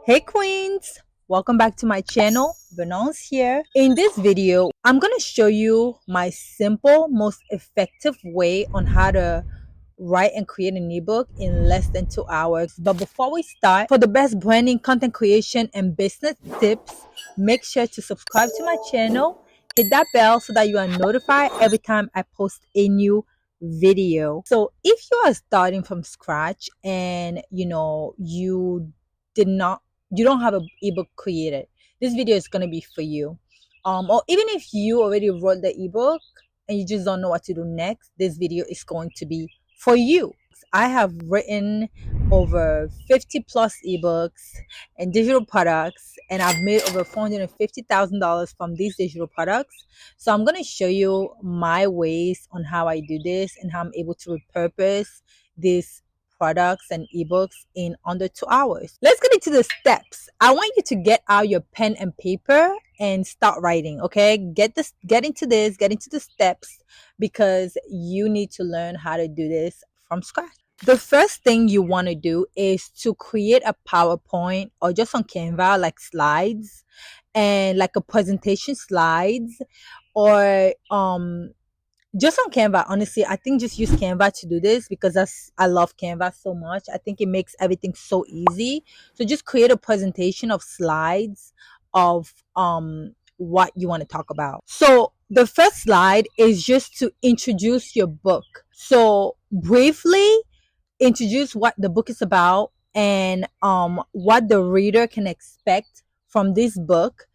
Hey queens, welcome back to my channel. Venance here. In this video, I'm going to show you my simple, most effective way on how to write and create an ebook in less than 2 hours. But before we start, for the best branding, content creation, and business tips, make sure to subscribe to my channel. Hit that bell so that you are notified every time I post a new video. So if you are starting from scratch and did not you don't have an ebook created, this video is going to be for you. Or even if you already wrote the ebook and you just don't know what to do next, this video is going to be for you. I have written over 50 plus ebooks and digital products, and I've made over $450,000 from these digital products. So I'm going to show you my ways on how I do this and how I'm able to repurpose these products and ebooks in under 2 hours. Let's get into the steps. I want you to get out your pen and paper and start writing. Okay, get into the steps, because you need to learn how to do this from scratch. The first thing you want to do is to create a PowerPoint or just on Canva, like slides and like a presentation slides, or just on Canva. Honestly, I think just use Canva to do this, because I love Canva so much. I think it makes everything so easy. So just create a presentation of slides of what you want to talk about. So the first slide is just to introduce your book. So briefly introduce what the book is about and what the reader can expect from this book.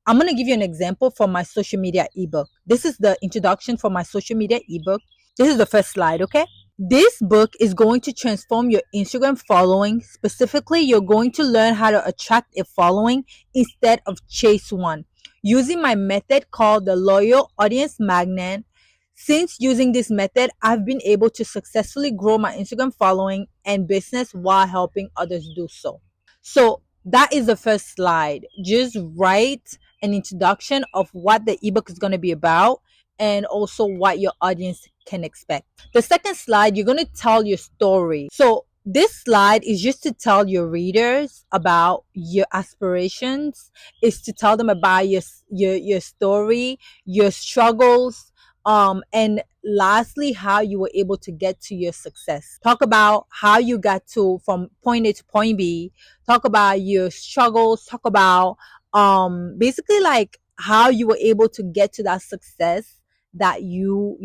I'm going to give you an example from my social media ebook. This is the introduction for my social media ebook. This is the first slide, okay? This book is going to transform your Instagram following. Specifically, you're going to learn how to attract a following instead of chase one, using my method called the Loyal Audience Magnet. Since using this method, I've been able to successfully grow my Instagram following and business while helping others do so. So that is the first slide. Just write an introduction of what the ebook is going to be about and also what your audience can expect. The second slide, you're going to tell your story. So this slide is just to tell your readers about your aspirations, is to tell them about your story, your struggles, and lastly, how you were able to get to your success. Talk about how you got to from point A to point B. Talk about your struggles. Talk about basically like how you were able to get to that success that you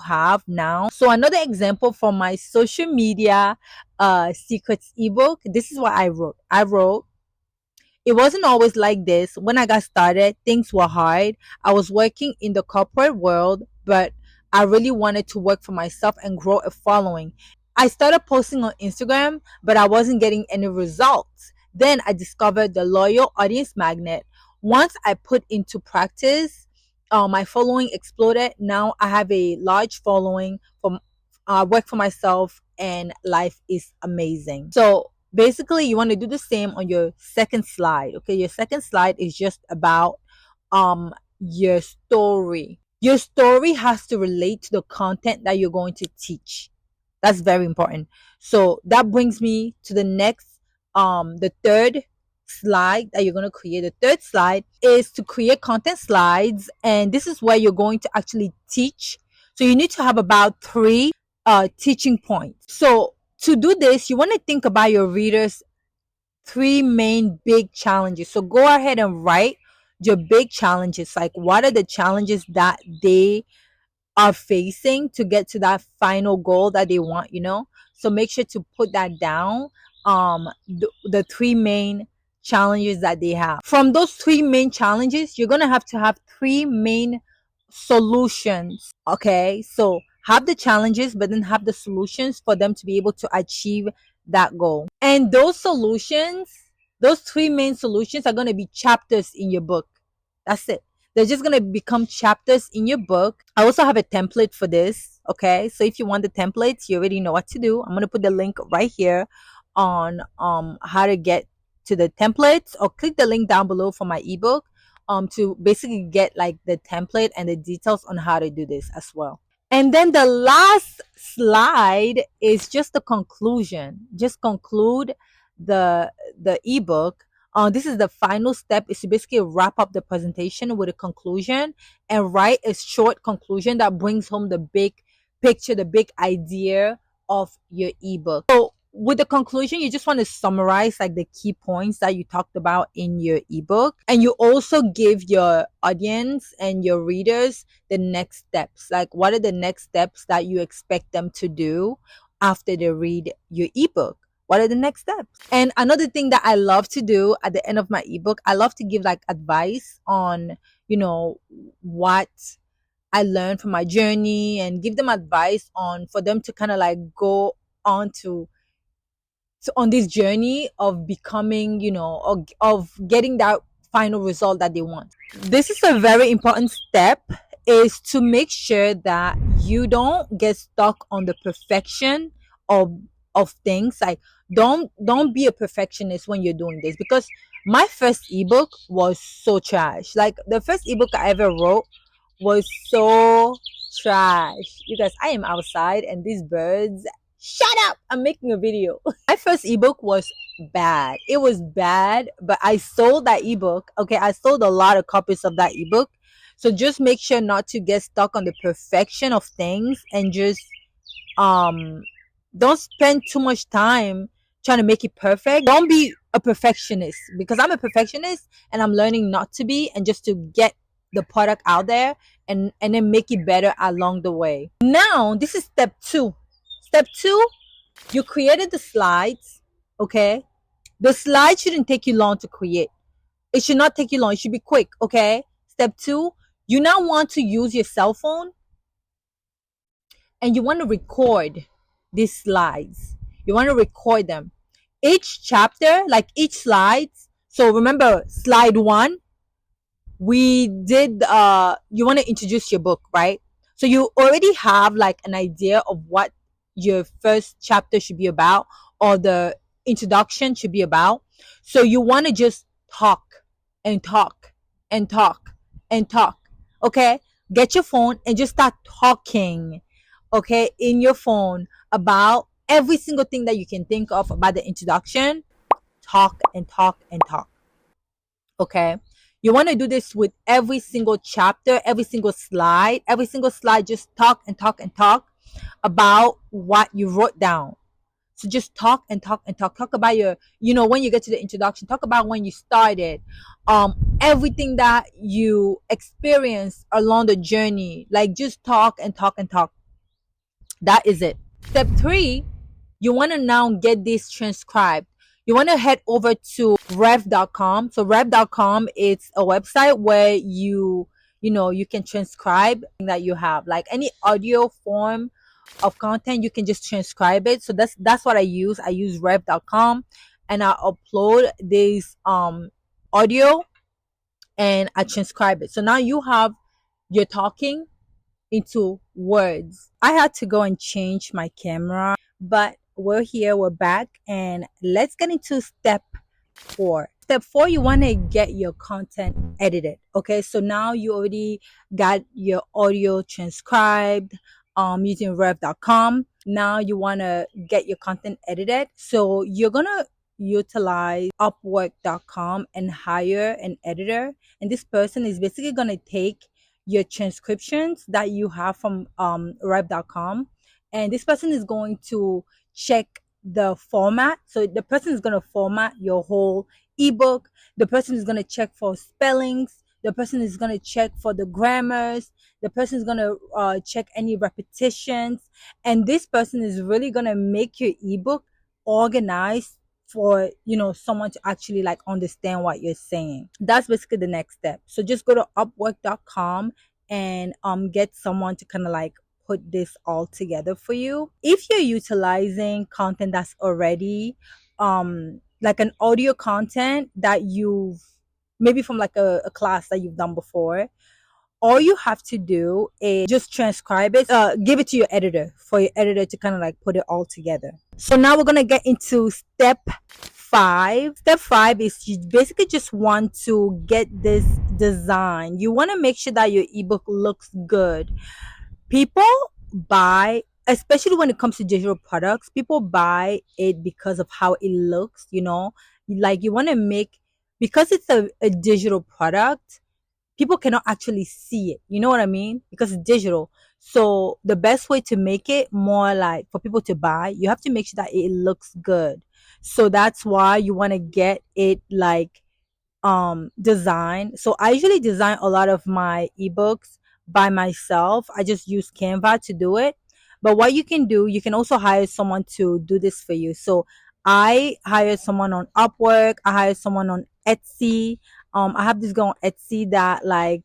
have now. So another example from my social media secrets ebook, this is what I wrote. It wasn't always like this. When I got started, things were hard. I was working in the corporate world, but I really wanted to work for myself and grow a following. I started posting on Instagram, but I wasn't getting any results. Then I discovered the Loyal Audience Magnet. Once I put into practice, my following exploded. Now I have a large following from work for myself, and life is amazing. So basically, you want to do the same on your second slide. Okay, your second slide is just about your story. Your story has to relate to the content that you're going to teach. That's very important. So that brings me to the next the third slide that you're going to create. The third slide is to create content slides, and this is where you're going to actually teach. So you need to have about 3 teaching points. So to do this, you want to think about your readers' 3 main big challenges. So go ahead and write your big challenges. Like, what are the challenges that they are facing to get to that final goal that they want, So make sure to put that down. The 3 main challenges that they have. From those 3 main challenges, you're going to have 3 main solutions. Okay, so have the challenges, but then have the solutions for them to be able to achieve that goal. And those solutions, those 3 main solutions, are going to be chapters in your book. That's it. They're just going to become chapters in your book. I also have a template for this. Okay, so if you want the templates, you already know what to do. I'm going to put the link right here on how to get to the templates, or click the link down below for my ebook to basically get like the template and the details on how to do this as well. And then the last slide is just the conclusion. Just conclude the ebook, this is the final step, is to basically wrap up the presentation with a conclusion and write a short conclusion that brings home the big picture, the big idea of your ebook. So with the conclusion, you just want to summarize like the key points that you talked about in your ebook, and you also give your audience and your readers the next steps. Like, what are the next steps that you expect them to do after they read your ebook? What are the next steps? And another thing that I love to do at the end of my ebook, I love to give like advice on, what I learned from my journey, and give them advice on, for them to kind of like go on on this journey of becoming, of getting that final result that they want. This is a very important step, is to make sure that you don't get stuck on the perfection of things. Like, don't be a perfectionist when you're doing this, because my first ebook was so trash. Like, the first ebook I ever wrote was so trash. You guys, I am outside and these birds, shut up, I'm making a video. My first ebook was bad. It was bad, but I sold that ebook. Okay, I sold a lot of copies of that ebook. So just make sure not to get stuck on the perfection of things, and just don't spend too much time trying to make it perfect. Don't be a perfectionist, because I'm a perfectionist and I'm learning not to be, and just to get the product out there and then make it better along the way. Now, this is step 2. Step 2, you created the slides, okay? The slides shouldn't take you long to create. It should not take you long. It should be quick, okay? Step 2, you now want to use your cell phone and you want to record these slides. You want to record them. Each chapter, like each slide. So remember, slide 1, we did, you want to introduce your book, right? So you already have like an idea of what your first chapter should be about, or the introduction should be about. So you want to just talk and talk and talk and talk, okay? Get your phone and just start talking, okay, in your phone about every single thing that you can think of about the introduction. Talk and talk and talk, okay? You want to do this with every single chapter, every single slide, just talk and talk and talk about what you wrote down. So just talk and talk and talk. Talk about your, when you get to the introduction, talk about when you started, everything that you experienced along the journey. Like, just talk and talk and talk. That is it. Step 3, you want to now get this transcribed. You want to head over to rev.com. So rev.com, it's a website where you can transcribe that you have, like any audio form of content, you can just transcribe it. So that's what I use. I use rev.com, and I upload this audio and I transcribe it. So now you're talking into words. I had to go and change my camera, but we're here, we're back, and let's get into step 4. Step 4, you want to get your content edited. Okay, so now you already got your audio transcribed using rev.com. Now you want to get your content edited. So you're going to utilize upwork.com and hire an editor. And this person is basically going to take your transcriptions that you have from rev.com. And this person is going to check the format. So the person is going to format your whole ebook. The person is going to check for spellings. The person is going to check for the grammars. The person is going to check any repetitions. And this person is really going to make your ebook organized for, someone to actually like understand what you're saying. That's basically the next step. So just go to upwork.com and get someone to kind of like put this all together for you. If you're utilizing content that's already like an audio content that you've maybe from like a class that you've done before, all you have to do is just transcribe it, give it to your editor for your editor to kind of like put it all together. So now we're going to get into step 5. Step 5 is you basically just want to get this design. You want to make sure that your ebook looks good. People buy especially when it comes to digital products, people buy it because of how it looks, like you want to make, because it's a digital product, people cannot actually see it. You know what I mean? Because it's digital. So the best way to make it more like for people to buy, you have to make sure that it looks good. So that's why you want to get it like design. So I usually design a lot of my ebooks by myself. I just use Canva to do it. But what you can do, you can also hire someone to do this for you. So I hired someone on Upwork, I hired someone on Etsy. I have this girl on Etsy that like,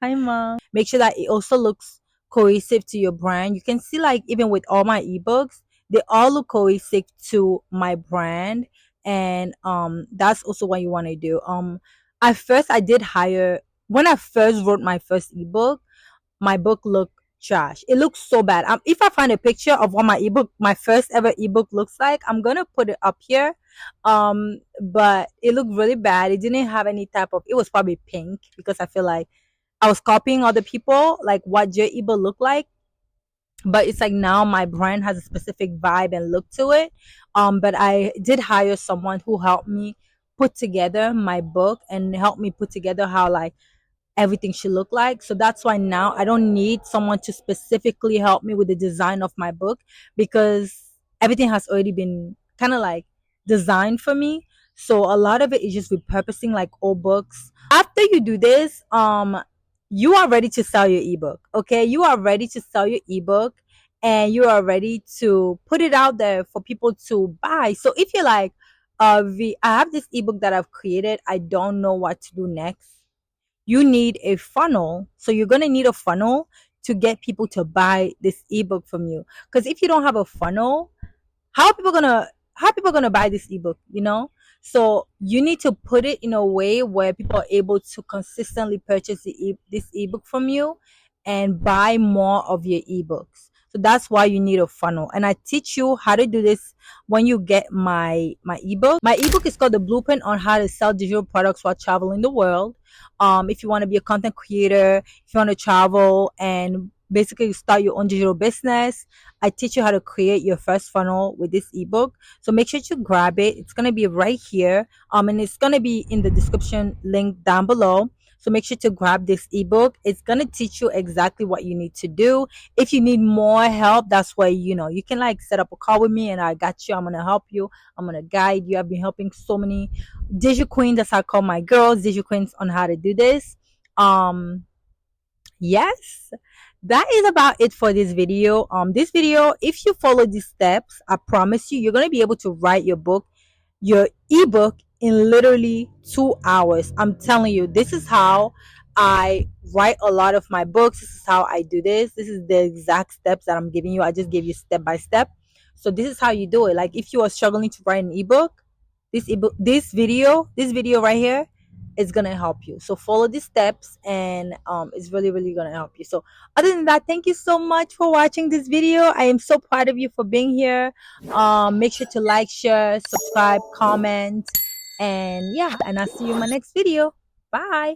hi mom. Make sure that it also looks cohesive to your brand. You can see like even with all my ebooks, they all look cohesive to my brand. And that's also what you want to do. At first I did hire, when I first wrote my first ebook, my book looked trash. It looks so bad. If I find a picture of what my first ever ebook looks like, I'm gonna put it up here. But it looked really bad. It didn't have any type of, it was probably pink because I feel like I was copying other people, like what your ebook looked like. But it's like now my brand has a specific vibe and look to it. But I did hire someone who helped me put together my book and help me put together how like everything should look like. So that's why now I don't need someone to specifically help me with the design of my book, because everything has already been kind of like designed for me. So a lot of it is just repurposing like old books. After you do this, you are ready to sell your ebook. Okay, you are ready to sell your ebook, and you are ready to put it out there for people to buy. So if you're like, I have this ebook that I've created, I don't know what to do next, you need a funnel. So you're going to need a funnel to get people to buy this ebook from you. Because if you don't have a funnel, how are people gonna buy this ebook, So you need to put it in a way where people are able to consistently purchase this ebook from you and buy more of your ebooks. So that's why you need a funnel. And I teach you how to do this when you get my ebook. My ebook is called The Blueprint on How to Sell Digital Products While Traveling the World. If you want to be a content creator, if you want to travel and basically start your own digital business, I teach you how to create your first funnel with this ebook. So make sure to grab it. It's going to be right here. And it's going to be in the description link down below. So make sure to grab this ebook. It's going to teach you exactly what you need to do. If you need more help, that's where, you can like set up a call with me and I got you. I'm going to help you. I'm going to guide you. I've been helping so many digital queens. That's how I call my girls, digital queens, on how to do this. Yes, that is about it for this video. This video, if you follow these steps, I promise you, you're going to be able to write your ebook in literally 2 hours. I'm telling you, this is how I write a lot of my books. This is how I do this. This is the exact steps that I'm giving you. I just gave you step by step. So this is how you do it. Like if you are struggling to write an ebook, this video right here is gonna help you. So follow these steps, and it's really, really gonna help you. So other than that, thank you so much for watching this video. I am so proud of you for being here. Make sure to like, share, subscribe, comment, and yeah, and I'll see you in my next video. Bye.